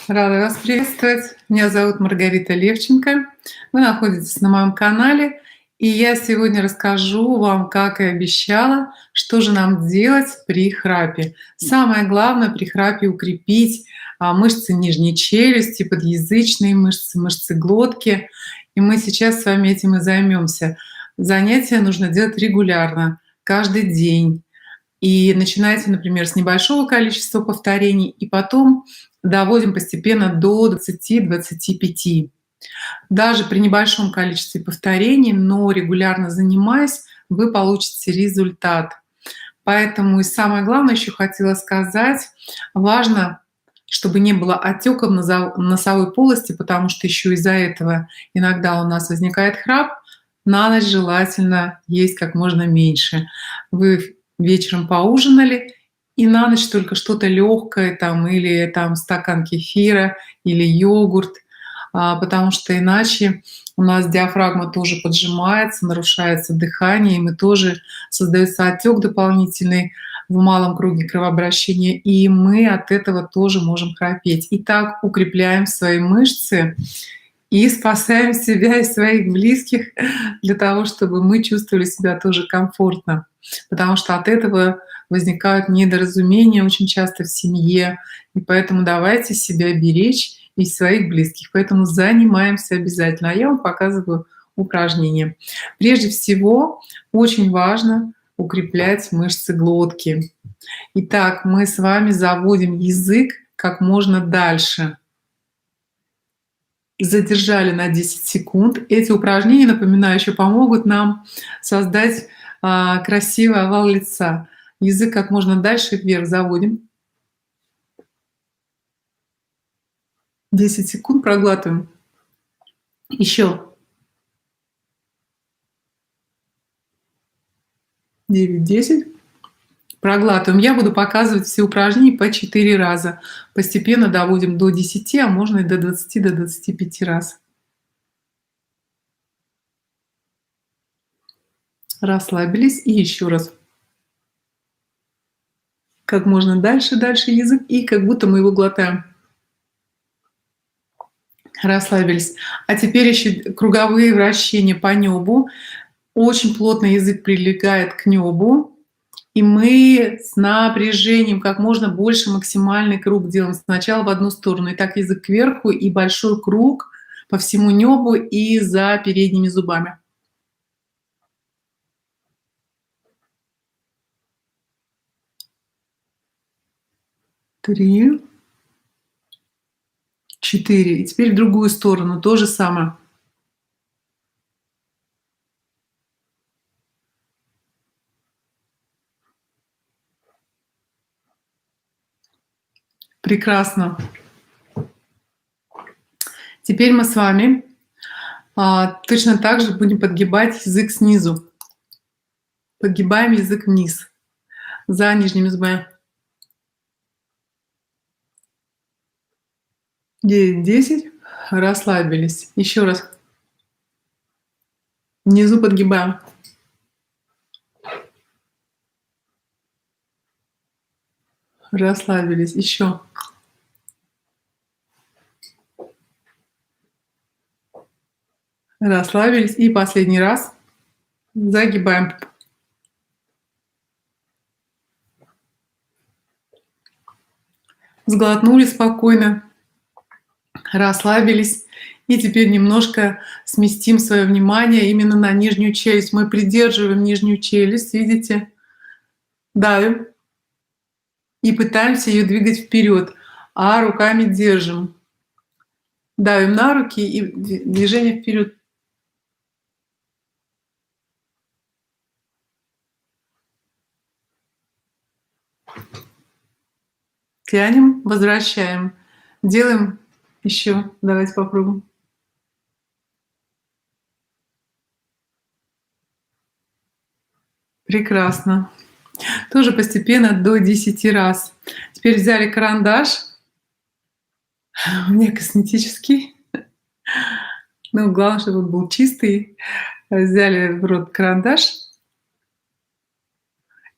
Рада вас приветствовать. Меня зовут Маргарита Левченко. Вы находитесь на моем канале, и я сегодня расскажу вам, как и обещала, что же нам делать при храпе. Самое главное при храпе укрепить мышцы нижней челюсти, подъязычные мышцы, мышцы глотки. И мы сейчас с вами этим и займемся. Занятия нужно делать регулярно, каждый день. И начинайте, например, с небольшого количества повторений, и потом доводим постепенно до 20-25. Даже при небольшом количестве повторений, но регулярно занимаясь, вы получите результат. Поэтому и самое главное еще хотела сказать, важно, чтобы не было отеков носовой полости, потому что еще из-за этого иногда у нас возникает храп. На ночь желательно есть как можно меньше. Вы вечером поужинали, и на ночь только что-то легкое, или стакан кефира, или йогурт, потому что иначе у нас диафрагма тоже поджимается, нарушается дыхание, и мы тоже создается отек дополнительный в малом круге кровообращения, и мы от этого тоже можем храпеть. Итак, укрепляем свои мышцы и спасаем себя и своих близких для того, чтобы мы чувствовали себя тоже комфортно. Потому что от этого возникают недоразумения очень часто в семье. И поэтому давайте себя беречь и своих близких. Поэтому занимаемся обязательно. А я вам показываю упражнения. Прежде всего, очень важно укреплять мышцы глотки. Итак, мы с вами заводим язык как можно дальше. Задержали на 10 секунд. Эти упражнения, напоминаю, еще помогут нам создать красивый овал лица. Язык как можно дальше вверх заводим. 10 секунд проглатываем. Еще. 9-10. Проглатываем. Я буду показывать все упражнения по 4 раза. Постепенно доводим до 10, а можно и до 20, до 25 раз. Расслабились. И еще раз. Как можно дальше язык, и как будто мы его глотаем. Расслабились. А теперь еще круговые вращения по небу. Очень плотно язык прилегает к небу. И мы с напряжением как можно больше максимальный круг делаем. Сначала в одну сторону. Итак, язык кверху и большой круг по всему небу и за передними зубами. 3, 4. И теперь в другую сторону то же самое. Прекрасно. Теперь мы с вами точно так же будем подгибать язык снизу. Подгибаем язык вниз, за нижними зубами. 9-10. Расслабились. Еще раз. Внизу подгибаем. Расслабились. Еще. Расслабились. И последний раз. Загибаем. Сглотнули спокойно. Расслабились. И теперь немножко сместим свое внимание именно на нижнюю челюсть. Мы придерживаем нижнюю челюсть, видите? Давим. И пытаемся ее двигать вперед, а руками держим. Давим на руки и движение вперед. Тянем, возвращаем. Делаем еще. Давайте попробуем. Прекрасно. Тоже постепенно до 10 раз. Теперь взяли карандаш. У меня косметический. Ну, главное, чтобы он был чистый. Взяли в рот карандаш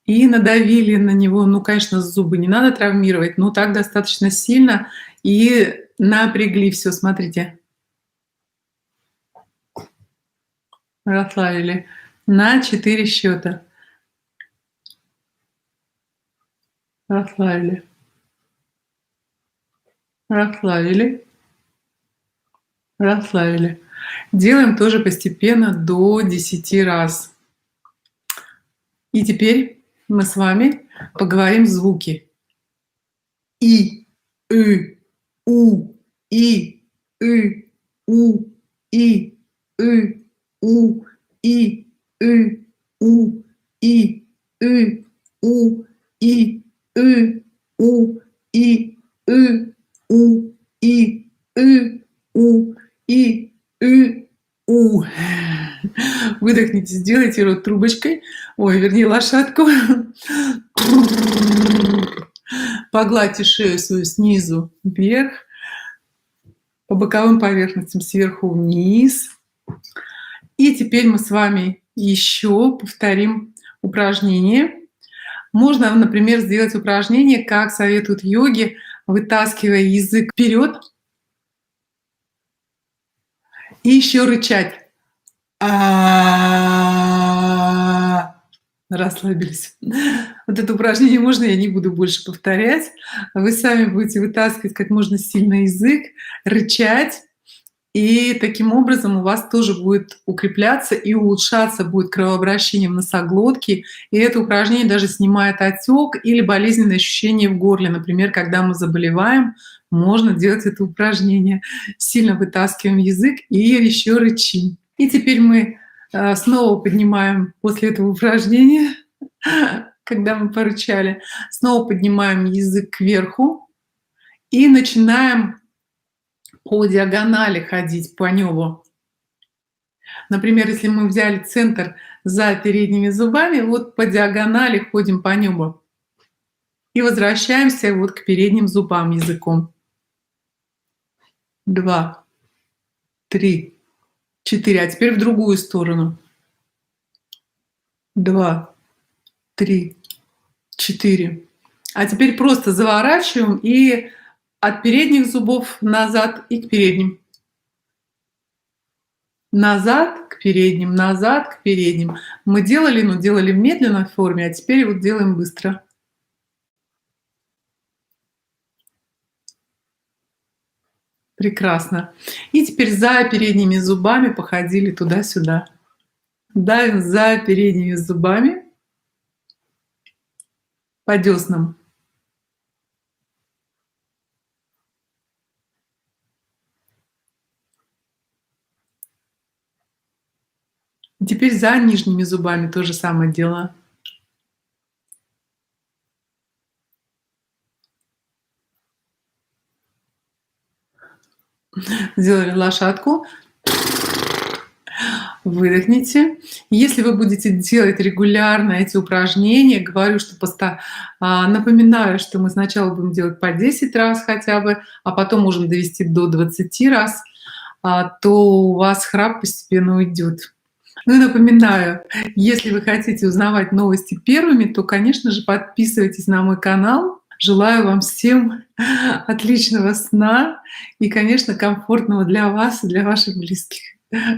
и надавили на него. Ну, конечно, зубы не надо травмировать, но так достаточно сильно. И Напрягли все, смотрите. Расслабили. На 4 счета. Расслабили. Расслабили. Расслабили. Делаем тоже постепенно до 10 раз. И теперь мы с вами поговорим звуки. И, у, и, у, и, у, и, у, и, у, и, у, и, у, и, у, и, у. Выдохните, сделайте рот трубочкой, ой, вернее, лошадку. Погладьте шею свою снизу вверх, по боковым поверхностям сверху вниз. И теперь мы с вами еще повторим упражнение. Можно, например, сделать упражнение, как советуют йоги, вытаскивая язык вперед и еще рычать. Расслабились. Вот это упражнение можно, я не буду больше повторять. Вы сами будете вытаскивать как можно сильно язык, рычать, и таким образом у вас тоже будет укрепляться и улучшаться будет кровообращение в носоглотке. И это упражнение даже снимает отек или болезненные ощущения в горле. Например, когда мы заболеваем, можно делать это упражнение. Сильно вытаскиваем язык и еще рычим. И теперь мы снова поднимаем после этого упражнения, когда мы порычали, снова поднимаем язык кверху и начинаем по диагонали ходить по небу. Например, если мы взяли центр за передними зубами, вот по диагонали ходим по небу и возвращаемся вот к передним зубам языком. 2, 3, 4. А теперь в другую сторону. 2, 3, 4. А теперь просто заворачиваем и от передних зубов назад и к передним. Назад к передним, назад к передним. Мы делали, но делали в медленной форме, а теперь вот делаем быстро. Прекрасно. И теперь за передними зубами походили туда-сюда. Давим за передними зубами по деснам. Теперь за нижними зубами то же самое дело. Сделали лошадку. Выдохните. Если вы будете делать регулярно эти упражнения, говорю, что напоминаю, что мы сначала будем делать по 10 раз хотя бы, а потом можем довести до 20 раз, то у вас храп постепенно уйдет. Ну и напоминаю, если вы хотите узнавать новости первыми, то, конечно же, подписывайтесь на мой канал. Желаю вам всем отличного сна и, конечно, комфортного для вас и для ваших близких.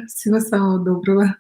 Всего самого доброго.